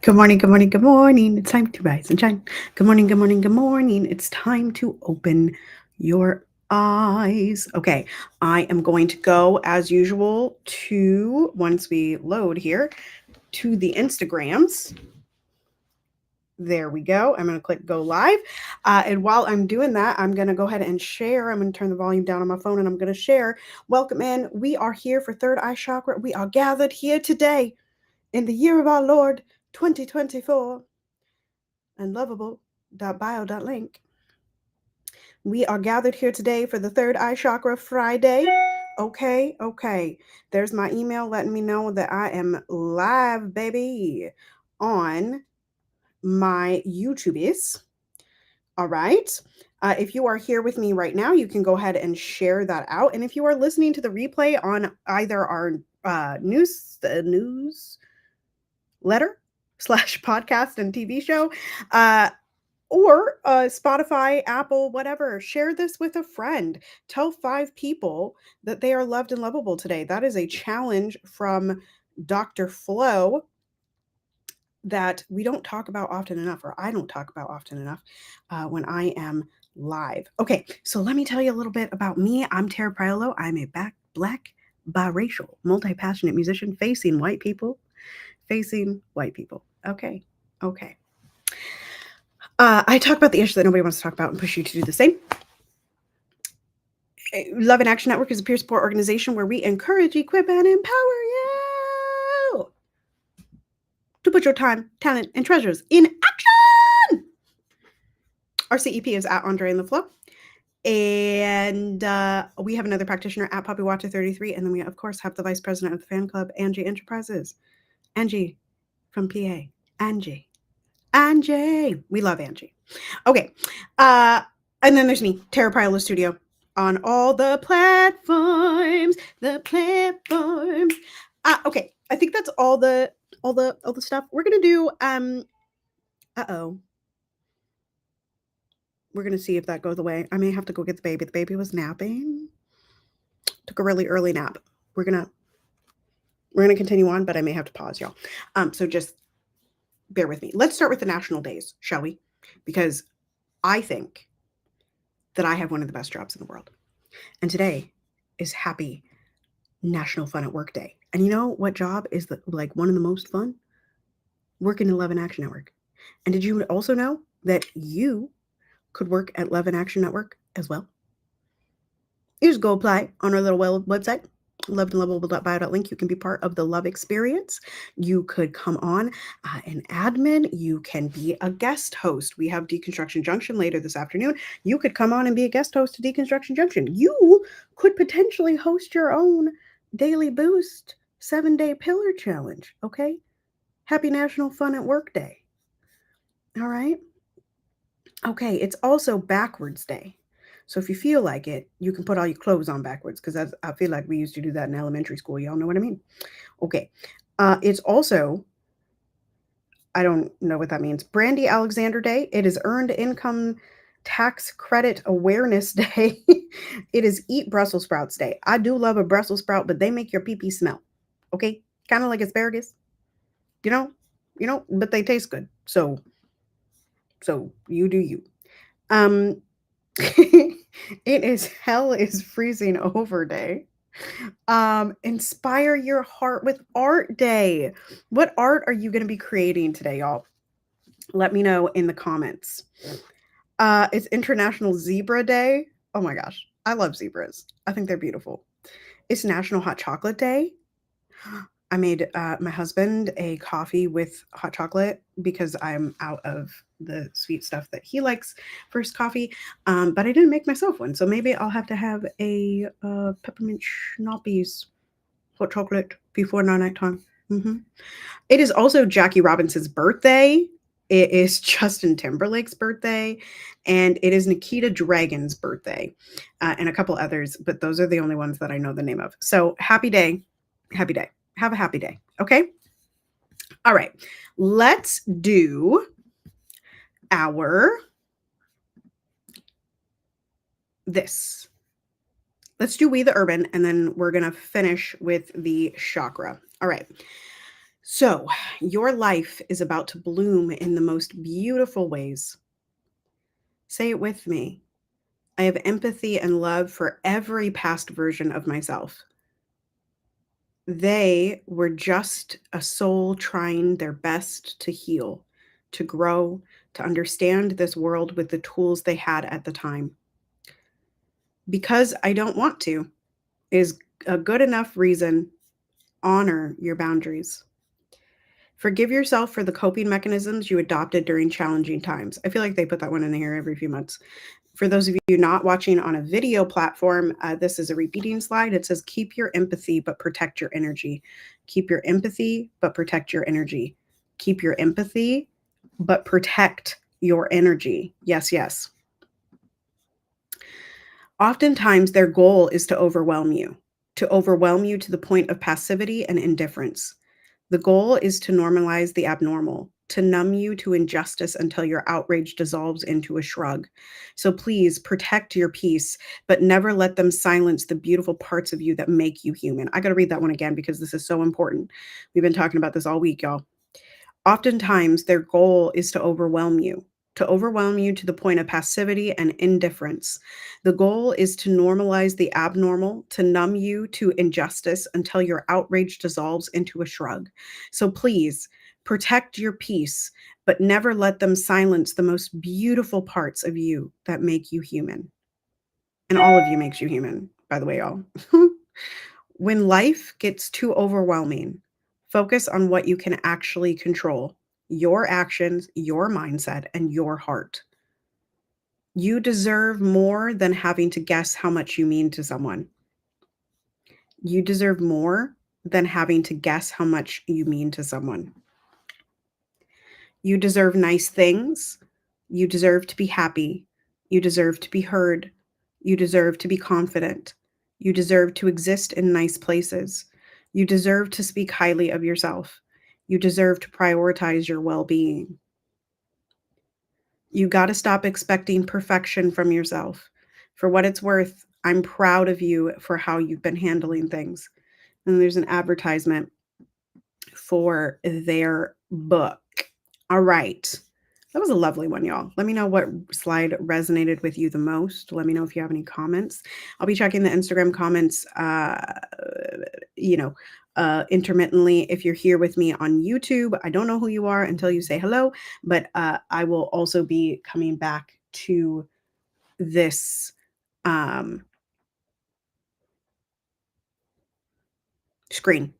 Good morning, good morning, good morning. It's time to rise and shine. Good morning, good morning, good morning. It's time to open your eyes. Okay, I am going to go as usual to, once we load here, to the Instagrams. There we go. I'm going to click go live. And while I'm doing that, I'm going to go ahead and share. I'm going to turn the volume down on my phone and I'm going to share. Welcome in. We are here for Third Eye Chakra. We are gathered here today in the year of our Lord 2024 and lovable.bio.link. We are gathered here today for the Third Eye Chakra Friday. Okay. There's my email letting me know that I am live, baby, on my YouTubies. All right. If you are here with me right now, you can go ahead and share that out. And if you are listening to the replay on either our newsletter / podcast and TV show, or Spotify, Apple, whatever, share this with a friend. Tell 5 people that they are loved and lovable today. That is a challenge from Dr. Flo that we don't talk about often enough, or I don't talk about often enough when I am live. Okay, so let me tell you a little bit about me. I'm Tara Priolo. I'm a black, biracial, multi-passionate musician facing white people. Okay. I talk about the issues that nobody wants to talk about and push you to do the same. Love and Action Network is a peer support organization where we encourage, equip, and empower you to put your time, talent, and treasures in action. Our CEP is at Andre in the Flow. And we have another practitioner at PWYC 33. And then we, of course, have the vice president of the fan club, Angie Enterprises. Angie from PA. Angie. We love Angie. Okay. And then there's me, Tara Priolo Studio, on all the platforms. Okay. I think that's all the stuff. We're gonna do we're gonna see if that goes away. I may have to go get the baby. The baby was napping. Took a really early nap. We're gonna continue on, but I may have to pause, y'all. So just bear with me. Let's start with the national days, shall we? Because I think that I have one of the best jobs in the world. And today is Happy National Fun at Work Day. And you know what job is one of the most fun? Working in Love and Action Network. And did you also know that you could work at Love and Action Network as well? You just go apply on our little website, lovedandlovable.bio.link. You can be part of the love experience. You could come on an admin. You can be a guest host. We have Deconstruction Junction later this afternoon. You could come on and be a guest host to Deconstruction Junction. You could potentially host your own daily boost 7-day pillar challenge. Okay. Happy National Fun at Work Day. All right. Okay. It's also backwards day. So if you feel like it, you can put all your clothes on backwards, because I feel like we used to do that in elementary school. Y'all know what I mean? Okay. It's also, I don't know what that means, Brandy Alexander Day. It is Earned Income Tax Credit Awareness Day. It is Eat Brussels Sprouts Day. I do love a Brussels sprout, but they make your pee-pee smell. Okay? Kind of like asparagus. You know, but they taste good. So you do you. It is Hell is Freezing Over Day. Inspire Your Heart with Art Day. What art are you going to be creating today, y'all? Let me know in the comments. It's International Zebra Day. Oh my gosh, I love zebras. I think they're beautiful. It's National Hot Chocolate Day. I made my husband a coffee with hot chocolate because I'm out of the sweet stuff that he likes for his coffee. But I didn't make myself one. So maybe I'll have to have a peppermint schnappies hot chocolate before nighttime. It is also Jackie Robinson's birthday. It is Justin Timberlake's birthday. And it is Nikita Dragon's birthday. And a couple others. But those are the only ones that I know the name of. So happy day. Happy day. Have a happy day. Okay. All right. Let's do this. Let's do We the Urban, and then we're going to finish with the chakra. All right. So Your life is about to bloom in the most beautiful ways. Say it with me. I have empathy and love for every past version of myself. They were just a soul trying their best to heal, to grow, to understand this world with the tools they had at the time. Because I don't want to is a good enough reason. Honor your boundaries. Forgive yourself for the coping mechanisms you adopted during challenging times. I feel like they put that one in here every few months. For those of you not watching on a video platform, this is a repeating slide. It says, keep your empathy, but protect your energy. Keep your empathy, but protect your energy. Keep your empathy, but protect your energy. Yes, yes. Oftentimes, their goal is to overwhelm you to the point of passivity and indifference. The goal is to normalize the abnormal, to numb you to injustice until your outrage dissolves into a shrug. So please protect your peace, but never let them silence the beautiful parts of you that make you human. I got to read that one again because this is so important. We've been talking about this all week, y'all. Oftentimes, their goal is to overwhelm you to the point of passivity and indifference. The goal is to normalize the abnormal, to numb you to injustice until your outrage dissolves into a shrug. So please protect your peace, but never let them silence the most beautiful parts of you that make you human. And all of you makes you human, by the way, y'all. When life gets too overwhelming, focus on what you can actually control: your actions, your mindset, and your heart. You deserve more than having to guess how much you mean to someone. You deserve more than having to guess how much you mean to someone. You deserve nice things. You deserve to be happy. You deserve to be heard. You deserve to be confident. You deserve to exist in nice places. You deserve to speak highly of yourself. You deserve to prioritize your well-being. You got to stop expecting perfection from yourself. For what it's worth, I'm proud of you for how you've been handling things. And there's an advertisement for their book. All right. That was a lovely one, y'all. Let me know what slide resonated with you the most. Let me know if you have any comments. I'll be checking the Instagram comments, intermittently. If you're here with me on YouTube, I don't know who you are until you say hello, but I will also be coming back to this screen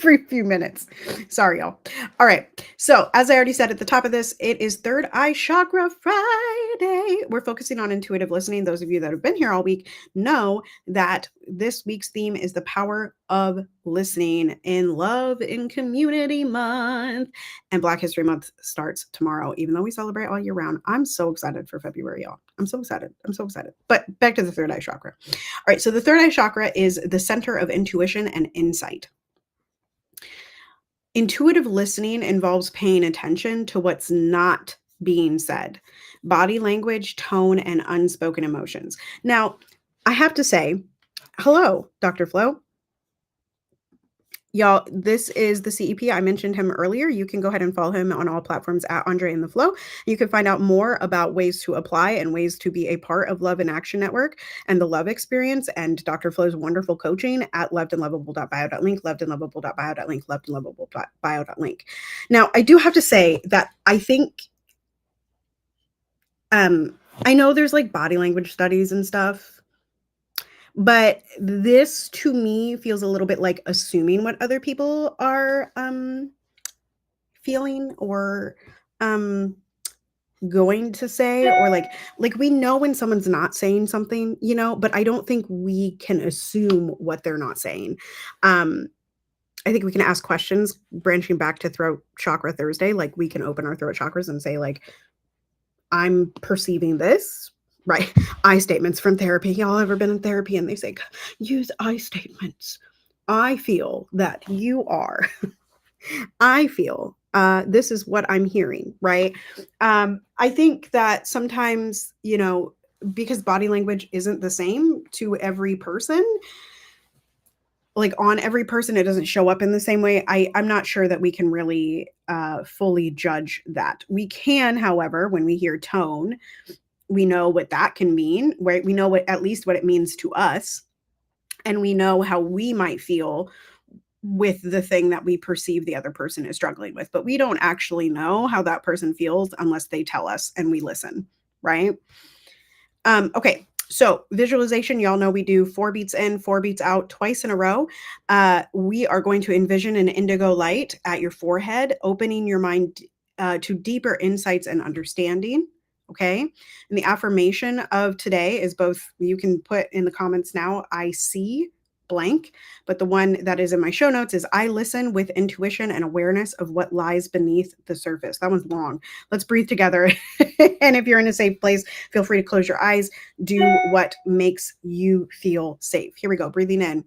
for a few minutes. Sorry, y'all. All right. So as I already said at the top of this, it is Third Eye Chakra Friday. We're focusing on intuitive listening. Those of you that have been here all week know that this week's theme is the power of listening in Love and Community Month. And Black History Month starts tomorrow, even though we celebrate all year round. I'm so excited for February, y'all. I'm so excited. But back to the third eye chakra. All right. So the third eye chakra is the center of intuition and insight. Intuitive listening involves paying attention to what's not being said: body language, tone, and unspoken emotions. Now, I have to say, hello, Dr. Flo. Y'all, this is the CEP. I mentioned him earlier. You can go ahead and follow him on all platforms at Andre in the Flow. You can find out more about ways to apply and ways to be a part of Love and Action Network and the Love Experience and Dr. Flo's wonderful coaching at lovedandlovable.bio.link, lovedandlovable.bio.link, lovedandlovable.bio.link. Now, I do have to say that I think, I know there's like body language studies and stuff, but this to me feels a little bit like assuming what other people are feeling or going to say, or like we know when someone's not saying something, but I don't think we can assume what they're not saying. I think we can ask questions, branching back to Throat Chakra Thursday. Like, we can open our throat chakras and say, like, I'm perceiving this. Right. I statements from therapy. Y'all ever been in therapy and they say, use I statements? I feel that you are. I feel this is what I'm hearing. Right. I think that sometimes, because body language isn't the same to every person, like on every person, it doesn't show up in the same way. I'm not sure that we can really fully judge that. We can, however, when we hear tone, we know what that can mean, right? We know what, at least what it means to us, and we know how we might feel with the thing that we perceive the other person is struggling with. But we don't actually know how that person feels unless they tell us and we listen, right? Okay, so visualization, y'all know we do 4 beats in, 4 beats out twice in a row. We are going to envision an indigo light at your forehead, opening your mind to deeper insights and understanding. Okay. And the affirmation of today is both, you can put in the comments now, I see blank, but the one that is in my show notes is I listen with intuition and awareness of what lies beneath the surface. That one's long. Let's breathe together. And if you're in a safe place, feel free to close your eyes. Do what makes you feel safe. Here we go. Breathing in.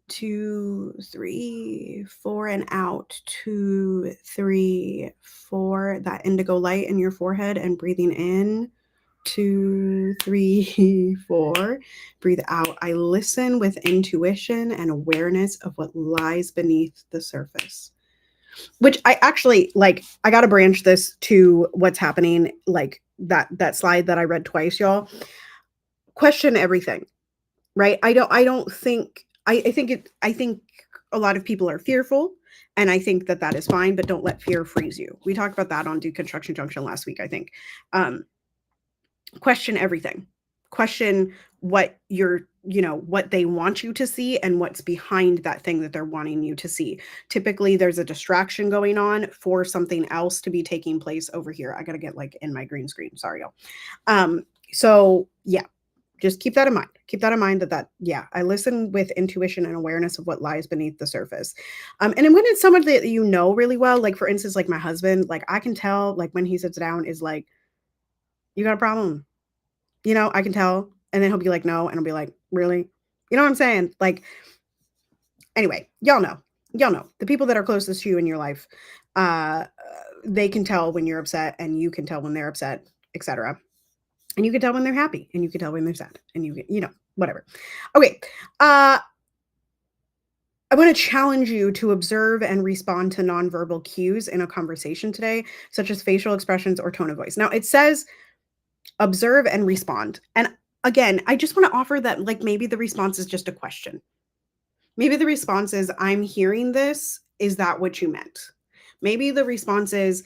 2, 3, 4, and out. 2, 3, 4. That indigo light in your forehead, and breathing in. 2, 3, 4. Breathe out. I listen with intuition and awareness of what lies beneath the surface. Which I actually like. I got to branch this to what's happening. Like that slide that I read twice, y'all. Question everything, right? I think a lot of people are fearful, and I think that is fine, but don't let fear freeze you. We talked about that on Deconstruction Junction last week, I think. Question everything. Question what what they want you to see and what's behind that thing that they're wanting you to see. Typically there's a distraction going on for something else to be taking place over here. I got to get like in my green screen. Sorry, y'all. So yeah, just keep that in mind. Keep that in mind yeah, I listen with intuition and awareness of what lies beneath the surface. And when it's someone that you know really well, like for instance, like my husband, like I can tell like when he sits down is like, you got a problem? I can tell. And then he'll be like, no. And I'll be like, really? You know what I'm saying? Like, anyway, y'all know the people that are closest to you in your life, they can tell when you're upset, and you can tell when they're upset, etc. And you can tell when they're happy, and you can tell when they're sad, and whatever. Okay. I want to challenge you to observe and respond to nonverbal cues in a conversation today, such as facial expressions or tone of voice. Now, it says observe and respond. And again, I just want to offer that like maybe the response is just a question. Maybe the response is, I'm hearing this. Is that what you meant? Maybe the response is,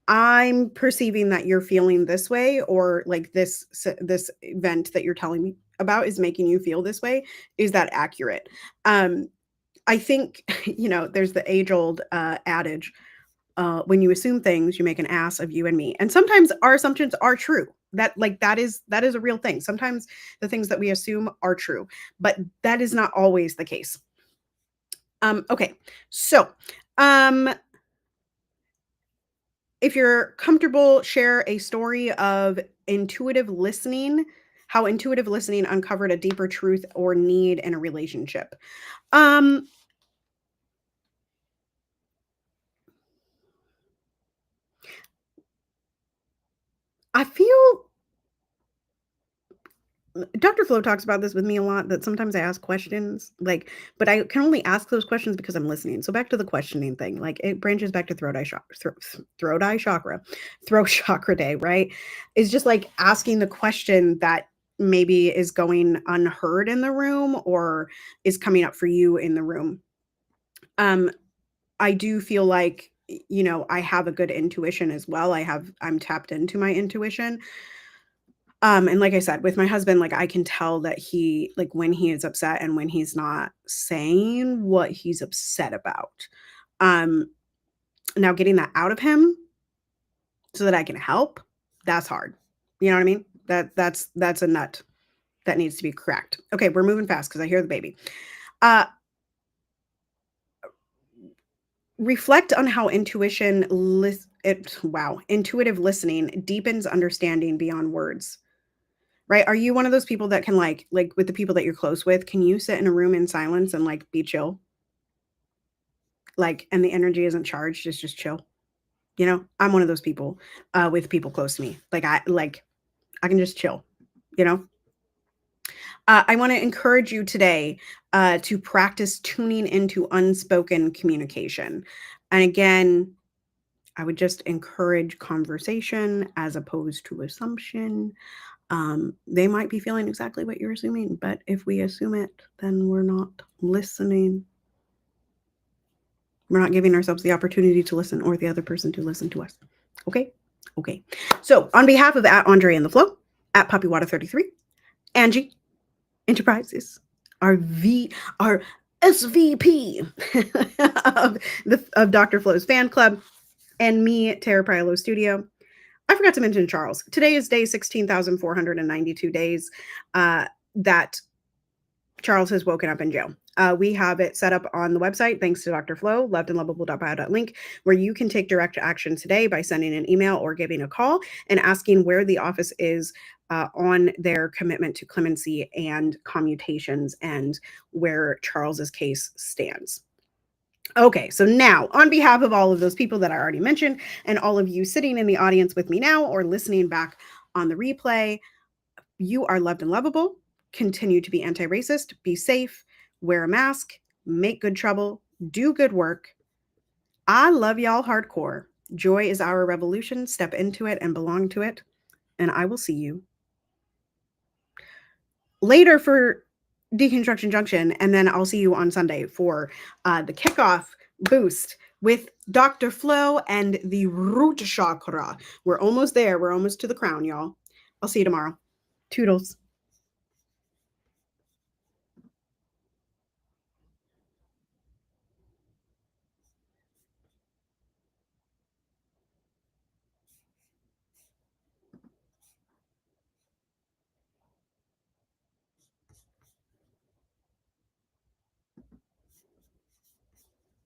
I'm perceiving that you're feeling this way, or like this event that you're telling me about is making you feel this way. Is that accurate? I think, there's the age-old adage, when you assume things, you make an ass of you and me. And sometimes our assumptions are true. That is a real thing. Sometimes the things that we assume are true, but that is not always the case. Okay. So, if you're comfortable, share a story of intuitive listening, how intuitive listening uncovered a deeper truth or need in a relationship. I feel Dr. Flo talks about this with me a lot, that sometimes I ask questions, like, but I can only ask those questions because I'm listening. So back to the questioning thing, like it branches back to throat eye chakra, throat chakra day, right? It's just like asking the question that maybe is going unheard in the room or is coming up for you in the room. I do feel like, I have a good intuition as well. I'm tapped into my intuition. And like I said, with my husband, like I can tell that he, like when he is upset and when he's not saying what he's upset about. Now getting that out of him so that I can help, that's hard. You know what I mean? That's a nut that needs to be cracked. Okay, we're moving fast because I hear the baby. Reflect on how intuitive listening deepens understanding beyond words. Right? Are you one of those people that can like with the people that you're close with, can you sit in a room in silence and like be chill? Like, and the energy isn't charged, it's just chill. I'm one of those people with people close to me. Like I can just chill, you know? I want to encourage you today to practice tuning into unspoken communication. And again, I would just encourage conversation as opposed to assumption. They might be feeling exactly what you're assuming, but if we assume it, then we're not listening. We're not giving ourselves the opportunity to listen or the other person to listen to us. Okay? Okay. So on behalf of at Andre and the Flow, at PuppyWater33, Angie Enterprises, our SVP of Dr. Flow's fan club, and me, Tara Priolo Studio. I forgot to mention Charles. Today is day 16,492 days that Charles has woken up in jail. We have it set up on the website, thanks to Dr. Flo, lovedandlovable.bio.link, where you can take direct action today by sending an email or giving a call and asking where the office is on their commitment to clemency and commutations and where Charles's case stands. Okay, so now on behalf of all of those people that I already mentioned and all of you sitting in the audience with me now or listening back on the replay, you are loved and lovable. Continue to be anti-racist, be safe, wear a mask, make good trouble, do good work. I love y'all hardcore. Joy is our revolution. Step into it and belong to it. And I will see you later for Deconstruction Junction. And then I'll see you on Sunday for the kickoff boost with Dr. Flo and the root chakra. We're almost there. We're almost to the crown, y'all. I'll see you tomorrow. Toodles.